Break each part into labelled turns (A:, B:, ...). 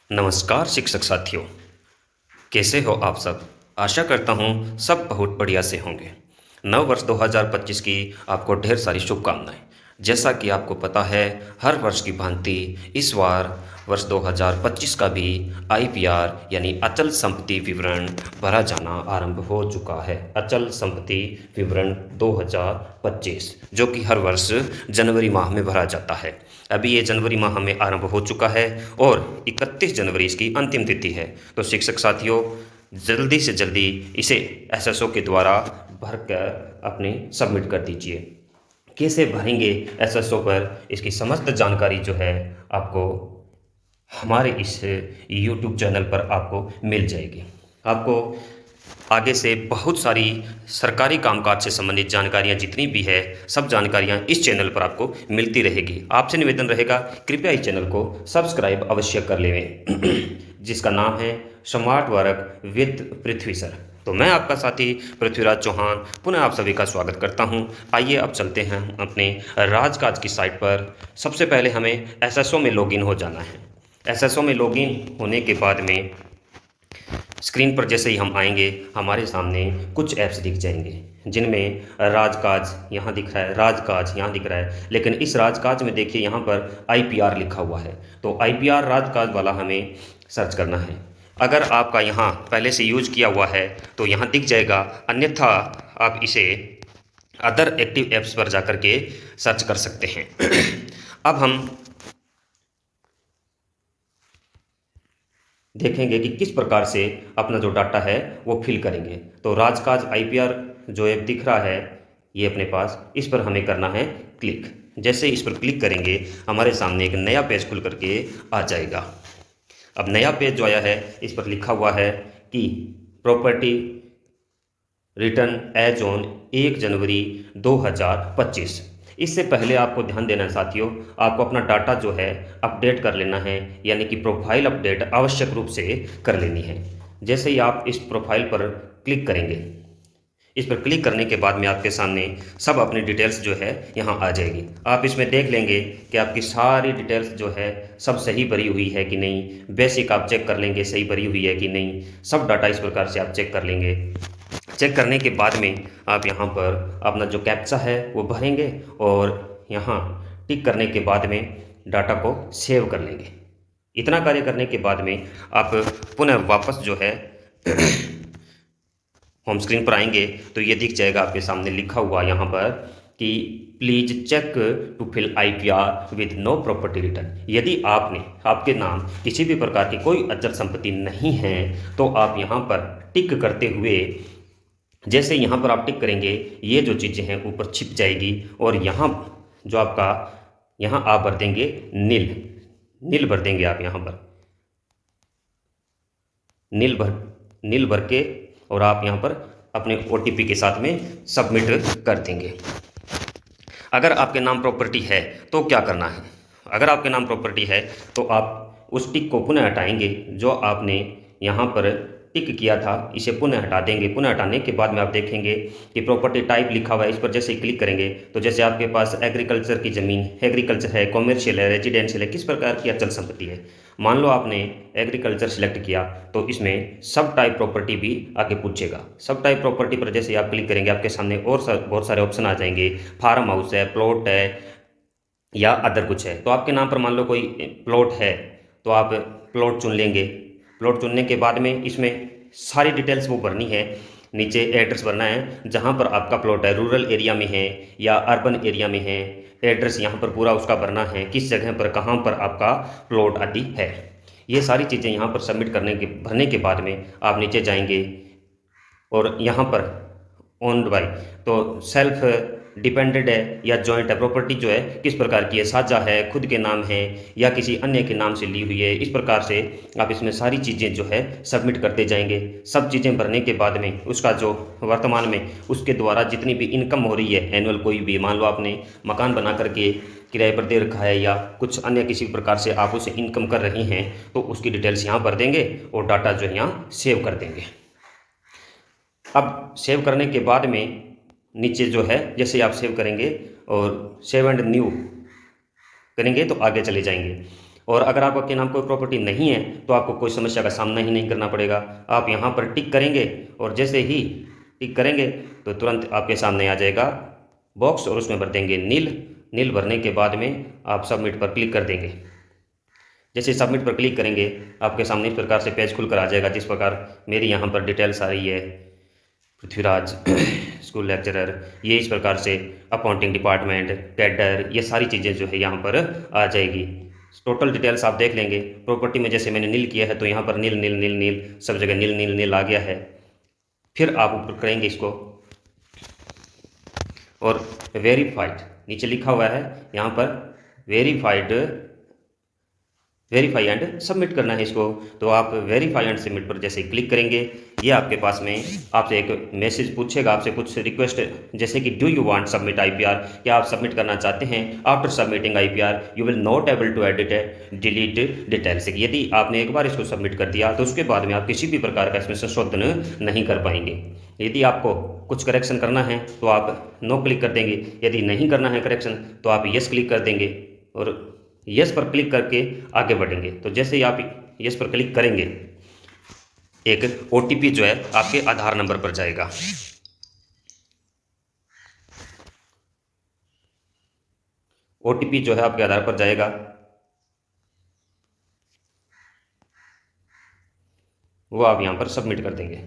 A: नमस्कार शिक्षक साथियों, कैसे हो आप सब। आशा करता हूँ सब बहुत बढ़िया से होंगे। नव वर्ष 2025 की आपको ढेर सारी शुभकामनाएं। जैसा कि आपको पता है, हर वर्ष की भांति इस बार वर्ष 2025 का भी आईपीआर यानी अचल संपत्ति विवरण भरा जाना आरंभ हो चुका है। अचल संपत्ति विवरण 2025 जो कि हर वर्ष जनवरी माह में भरा जाता है। अभी ये जनवरी माह में आरंभ हो चुका है और 31 जनवरी इसकी अंतिम तिथि है। तो शिक्षक साथियों, जल्दी से जल्दी इसे एसएसओ के द्वारा भरकर अपने सबमिट कर दीजिए। कैसे भरेंगे एसएसओ पर, इसकी समस्त जानकारी जो है आपको हमारे इस यूट्यूब चैनल पर आपको मिल जाएगी। आपको आगे से बहुत सारी सरकारी कामकाज से संबंधित जानकारियां जितनी भी है, सब जानकारियां इस चैनल पर आपको मिलती रहेगी। आपसे निवेदन रहेगा, कृपया इस चैनल को सब्सक्राइब अवश्य कर लें जिसका नाम है smart work with Prithvi sir. तो मैं आपका साथी पृथ्वीराज चौहान पुनः आप सभी का स्वागत करता हूं। आइए अब चलते हैं अपने राजकाज की साइट पर। सबसे पहले हमें एसएसओ में लॉगिन हो जाना है। एसएसओ में लॉगिन होने के बाद में स्क्रीन पर जैसे ही हम आएंगे, हमारे सामने कुछ ऐप्स दिख जाएंगे जिनमें राजकाज यहाँ दिख रहा है, राजकाज यहाँ दिख रहा है। लेकिन इस राजकाज में देखिए यहाँ पर आईपीआर लिखा हुआ है, तो आईपीआर राजकाज वाला हमें सर्च करना है। अगर आपका यहाँ पहले से यूज किया हुआ है तो यहाँ दिख जाएगा, अन्यथा आप इसे अदर एक्टिव ऐप्स पर जाकर के सर्च कर सकते हैं। अब हम देखेंगे कि किस प्रकार से अपना जो डाटा है वो फिल करेंगे। तो राजकाज आईपीआर जो ऐप दिख रहा है ये अपने पास, इस पर हमें करना है क्लिक। जैसे इस पर क्लिक करेंगे, हमारे सामने एक नया पेज खुल करके आ जाएगा। अब नया पेज जो आया है, इस पर लिखा हुआ है कि प्रॉपर्टी रिटर्न एज ऑन 1 जनवरी 2025। इससे पहले आपको ध्यान देना है साथियों, आपको अपना डाटा जो है अपडेट कर लेना है, यानी कि प्रोफाइल अपडेट आवश्यक रूप से कर लेनी है। जैसे ही आप इस प्रोफाइल पर क्लिक करेंगे, इस पर क्लिक करने के बाद में आपके सामने सब अपनी डिटेल्स जो है यहाँ आ जाएगी। आप इसमें देख लेंगे कि आपकी सारी डिटेल्स जो है सब सही भरी हुई है कि नहीं। बेसिक आप चेक कर लेंगे सही भरी हुई है कि नहीं। सब डाटा इस प्रकार से आप चेक कर लेंगे। चेक करने के बाद में आप यहाँ पर अपना जो कैप्चा है वो भरेंगे और यहाँ टिक करने के बाद में डाटा को सेव कर लेंगे। इतना कार्य करने के बाद में आप पुनः वापस जो है होम स्क्रीन पर आएंगे तो ये दिख जाएगा आपके सामने लिखा हुआ यहाँ पर कि please check to fill IPR with no property return. यदि आपके नाम किसी भी प्रकार की कोई अचल संपत्ति नहीं है तो आप यहाँ पर टिक करते हुए, जैसे यहाँ पर आप टिक करेंगे, ये जो चीज़ें हैं ऊपर छिप जाएगी और यहाँ जो आपका यहाँ आप भर देंगे नील भर देंगे। आप यहाँ पर नील भर के और आप यहाँ पर अपने ओटीपी के साथ में सबमिट कर देंगे। अगर आपके नाम प्रॉपर्टी है तो क्या करना है, अगर आपके नाम प्रॉपर्टी है तो आप उस टिक को पुनः हटाएंगे। जो आपने यहाँ पर टिक किया था इसे पुनः हटा देंगे। पुनः हटाने के बाद में आप देखेंगे कि प्रॉपर्टी टाइप लिखा हुआ है, इस पर जैसे ही क्लिक करेंगे तो जैसे आपके पास एग्रीकल्चर की ज़मीन, एग्रीकल्चर है, कॉमर्शियल है, रेजिडेंशियल है, किस प्रकार की अचल संपत्ति है। मान लो आपने एग्रीकल्चर सेलेक्ट किया तो इसमें सब टाइप प्रॉपर्टी भी आगे पूछेगा। सब टाइप प्रॉपर्टी पर जैसे आप क्लिक करेंगे आपके सामने और बहुत सारे ऑप्शन आ जाएंगे। फार्म हाउस है, प्लॉट है या अदर कुछ है। तो आपके नाम पर मान लो कोई प्लॉट है तो आप प्लॉट चुन लेंगे। प्लॉट चुनने के बाद में इसमें सारी डिटेल्स वो भरनी है। नीचे एड्रेस भरना है जहाँ पर आपका प्लॉट है, रूरल एरिया में है या अर्बन एरिया में है। एड्रेस यहाँ पर पूरा उसका भरना है, किस जगह पर कहाँ पर आपका प्लॉट आदि है। ये सारी चीज़ें यहाँ पर सबमिट भरने के बाद में आप नीचे जाएंगे और यहाँ पर ओन्ड बाय, तो सेल्फ डिपेंडेंट है या जॉइंट है, प्रॉपर्टी जो है किस प्रकार की है, साझा है, खुद के नाम है या किसी अन्य के नाम से ली हुई है। इस प्रकार से आप इसमें सारी चीज़ें जो है सबमिट करते जाएंगे। सब चीज़ें भरने के बाद में उसका जो वर्तमान में उसके द्वारा जितनी भी इनकम हो रही है एनुअल, कोई भी मान लो आपने मकान बना करके किराए पर दे रखा है या कुछ अन्य किसी प्रकार से आप उसे इनकम कर रही हैं तो उसकी डिटेल्स यहाँ भर देंगे और डाटा जो है यहाँ सेव कर देंगे। अब सेव करने के बाद में नीचे जो है जैसे आप सेव करेंगे और सेव एंड न्यू करेंगे तो आगे चले जाएंगे और अगर आपके नाम कोई प्रॉपर्टी नहीं है तो आपको कोई समस्या का सामना ही नहीं करना पड़ेगा। आप यहाँ पर टिक करेंगे और जैसे ही टिक करेंगे तो तुरंत आपके सामने आ जाएगा बॉक्स और उसमें भर देंगे नील। नील भरने के बाद में आप सबमिट पर क्लिक कर देंगे। जैसे सबमिट पर क्लिक करेंगे आपके सामने इस प्रकार से पेज खुल कर आ जाएगा, जिस प्रकार मेरी यहाँ पर डिटेल्स आ रही है, पृथ्वीराज स्कूल लेक्चरर, ये इस प्रकार से अकाउंटिंग डिपार्टमेंट, कैडर, ये सारी चीज़ें जो है यहाँ पर आ जाएगी। टोटल डिटेल्स आप देख लेंगे। प्रॉपर्टी में जैसे मैंने नील किया है तो यहाँ पर नील नील नील नील सब जगह नील नील नील आ गया है। फिर आप ऊपर करेंगे इसको और वेरीफाइड नीचे लिखा हुआ है यहाँ पर वेरीफाई एंड सबमिट करना है इसको। तो आप वेरीफाई एंड सबमिट पर जैसे क्लिक करेंगे ये आपके पास में आपसे एक मैसेज पूछेगा, आपसे कुछ रिक्वेस्ट जैसे कि do you want submit IPR, क्या आप सबमिट करना चाहते हैं। After submitting IPR you will not able to edit delete details. यदि आपने एक बार इसको सबमिट कर दिया तो उसके बाद में आप किसी भी प्रकार का इसमें संशोधन नहीं कर पाएंगे। यदि आपको कुछ करेक्शन करना है तो आप नो क्लिक कर देंगे, यदि नहीं करना है करेक्शन तो आप यस क्लिक कर देंगे और यस पर क्लिक करके आगे बढ़ेंगे। तो जैसे ही आप यस पर क्लिक करेंगे एक ओटीपी जो है आपके आधार नंबर पर जाएगा। ओटीपी जो है आपके आधार पर जाएगा। वो आप यहां पर सबमिट कर देंगे।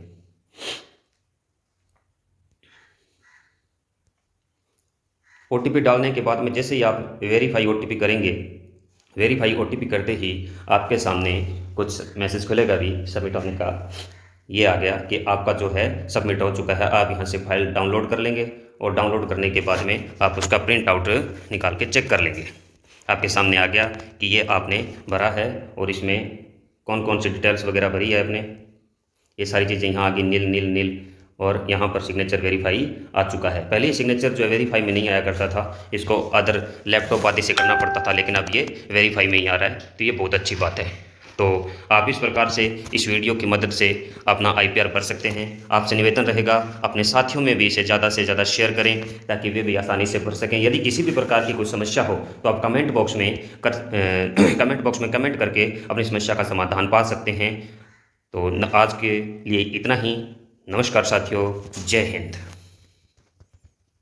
A: ओटीपी डालने के बाद में जैसे ही आप वेरीफाई ओटीपी करेंगे, वेरीफाई ओटीपी करते ही आपके सामने कुछ मैसेज खुलेगा भी सबमिट होने का। ये आ गया कि आपका जो है सबमिट हो चुका है। आप यहाँ से फाइल डाउनलोड कर लेंगे और डाउनलोड करने के बाद में आप उसका प्रिंट आउट निकाल के चेक कर लेंगे। आपके सामने आ गया कि ये आपने भरा है और इसमें कौन कौन सी डिटेल्स वगैरह भरी है आपने, ये सारी चीज़ें यहाँ आगे नील नील नील और यहाँ पर सिग्नेचर वेरीफाई आ चुका है। पहले ये सिग्नेचर जो है वेरीफाई में नहीं आया करता था, इसको अदर लैपटॉप आदि से करना पड़ता था, लेकिन अब ये वेरीफाई में ही आ रहा है। तो ये बहुत अच्छी बात है। तो आप इस प्रकार से इस वीडियो की मदद से अपना आईपीआर भर सकते हैं। आपसे निवेदन रहेगा अपने साथियों में भी इसे ज़्यादा से ज़्यादा शेयर करें ताकि वे भी आसानी से भर सकें। यदि किसी भी प्रकार की कोई समस्या हो तो आप कमेंट बॉक्स में कमेंट करके अपनी समस्या का समाधान पा सकते हैं। तो आज के लिए इतना ही। नमस्कार साथियों, जय हिंद।